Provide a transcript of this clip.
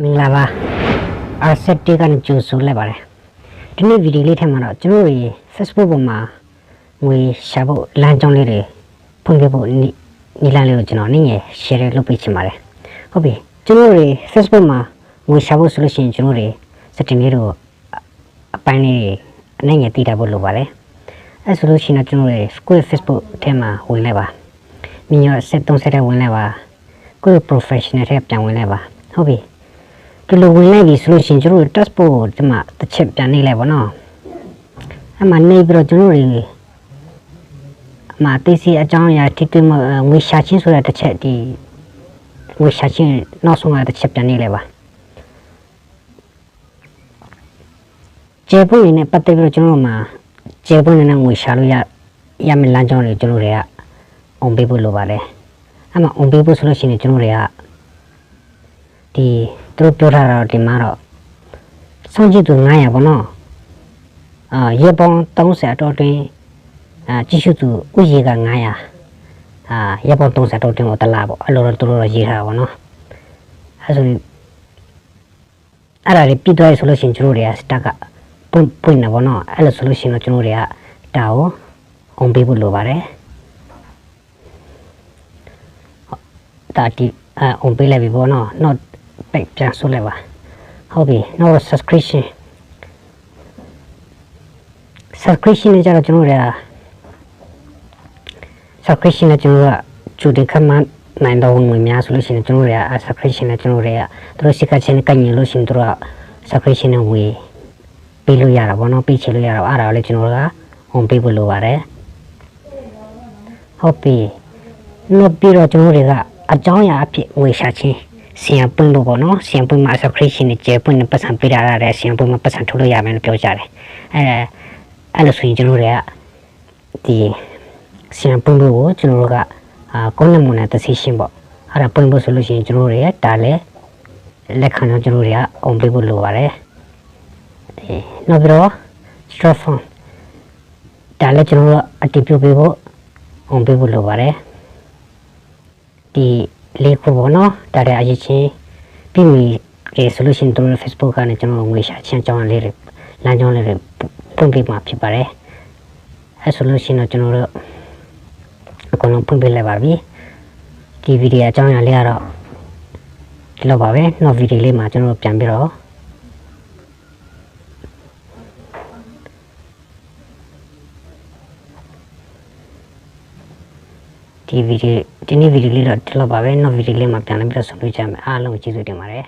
မင်္ဂလာပါအာဆက်တီကနေကြိုဆိုလိုက်ပါတယ်ဒီနေ့ဗီဒီယိုလေးထဲမှာတော့ကျွန်တော်တို့ Facebook ပေါ်မှာငွေရှာဖို့လမ်းကြောင်းလေးတွေဖွင့်ပြဖို့နီလန်းလေးကိုကျွန်တော်နည်းငယ် share လုပ်ပေးချင်ပါတယ်ဟုတ်ပြီကျွန်တော်တို့ Facebook မှာငွေရှာဖို့ဆိုလို့ရှိရင်ကျွန်တော်တို့ setting လေးတို့အပိုင်းလေးအနည်းငယ်တည်ထားဖို့လိုပါတယ်အဲဆိုလို့ရှိရင်ကျွန်တော်တို့ Square Facebook ထဲမှာဝင်လိုက်ပါမြင်ရဆက်3ဆက်ထဲဝင်လိုက်ပါကိုယ့် professional ထဲပြန်ဝင်လိုက်ပါဟုတ်ပြီဒီလိုဝင်လိုက်ပြီဆိုလို့ရှိရင်ကျွန်တော်တို့ test ဖို့ဒီမှာတစ်ချက်ပြန်နေလိုက်ပါတော့အမှနေပြီးတော့ကျွန်တော်တို့အမှသိစီအကြောင်းအရာထိတွေ့ငွေရှာချင်းဆိုတဲ့တစ်ချက်ဒီငွေရှာချင်းနောက်ဆုံးကတစ်ချက်ပြန်နေလိုက်ပါကျေပွင့်နဲ့ပတ်သက်ပြီးတော့ကျွန်တော်တို့မှာကျေပွင့်နဲ့ငွေရှာလို့ရမယ့်လမ်းကြောင်းတွေကျွန်တော်တွေကအောင်ပေးဖို့လိုပါတယ်အမှအောင်ပေးဖို့ဆိုလို့ရှိရင်ကျွန်တော်တွေကဒီသူတို့ပြောထားတာဒီမှာတော့စောင့်ကြည့်သူ900ပေါ့နော်ရေပေါင်း30အတော်တွင်ကြည့်ရှုသူဥယေက900ရေပေါင်း30အတော်တွင်ကိုတလားပေါ့အဲ့လိုတော့သူတို့ရေးထားတာပေါ့နော်အဲ့ဆိုရင်အဲ့ဒါတွေပြီးသွားပြီဆိုလို့ရှိရင်ကျွန်တော်တွေကစတက်ကပွင့်နေပေါ့နော်အဲ့လိုဆိုလို့ရှိရင်တော့ကျွန်တော်တွေကတာကိုအောင်ပေးဖို့လိုပါတယ်တာဒီအောင်ပေးလိုက်ပြီပေါ့နော်နောက်ပြန်ဆိုလိုက်ပါဟုတ်ပြီနောက် subscription နဲ့ကြတော့ကျွန်တော်တို့ subscription နဲ့ကျွန်တော်တို့ကကျူတင်ခမနိုင်တော့ဝင်များဆိုလို့ရှိရင်ကျွန်တော်တို့က subscription နဲ့ကျွန်တော်တို့ကသူတို့စိတ်ကချင်းကညင်လို့ရှိရင်သူတို့က subscription နဲ့ဝေပေးလို့ရတာပေါ့နော်ပေးချင်လို့ရတော့အဲ့ဒါကိုလည်းကျွန်တော်တို့ကဝင်ပေးဖို့လိုပါတယ်ဟုတ်ပြီနောက်ပြီးတော့ကျွန်တော်တို့ကအကြောင်းအရာအဖြစ်ငွေရှာချင်းစီယံပွင့်လို့ပေါ့နော်စီယံပွင့်မှာ subscription နဲ့ကျေပွင့်နဲ့ပတ်စံပေးတာရတယ်စီယံပွင့်မှာပတ်စံထုတ်လို့ရမယ်လို့ပြောကြတယ်အဲ့လိုဆိုရင်ကျွန်တော်တို့ကဒီစီယံပွင့်လို့ကိုကျွန်တော်တို့ကကုန်းနဲ့မွန်နဲ့ decision ပေါ့အဲ့ဒါပွင့်ဖို့ဆိုလို့ရှိရင်ကျွန်တော်တို့ရဒါလည်းလက်ခံတော့ကျွန်တော်တို့ကအောင်ပေးဖို့လိုပါတယ်နောက်ပြီးတော့ short form ဒါလည်းကျွန်တော်တို့အတည်ပြုပေးဖို့အောင်ပေးဖို့လိုပါတယ်ဒီလေးခုပေါ့နော်ဒါတဲ့အရေးချင်းပြီးပြီဒီ solution တို့ Facebook ကနေကျွန်တော်ငွေရှာချင်းအကြောင်းလေးတွေလမ်းကြောင်းလေးတွေဖွင့်ပေးမှာဖြစ်ပါတယ်အဲ solution တော့ကျွန်တော်တို့အကုန်လုံးဖွင့်ပေးလိုက်ပါပြီဒီဗီဒီယိုအကြောင်းအရာလေးကတော့ဒီလိုပါပဲနောက်ဗီဒီယိုလေးမှာကျွန်တော်တို့ပြန်ပြီးတော့ဒီနေ့ဗီဒီယိုလေးတော့ဒီလိုပါပဲနောက်ဗီဒီယိုလေးမှာပြန်ပြီးတော့ဆွေးနွေးကြမယ်အားလုံးကျေးဇူးတင်ပါတယ်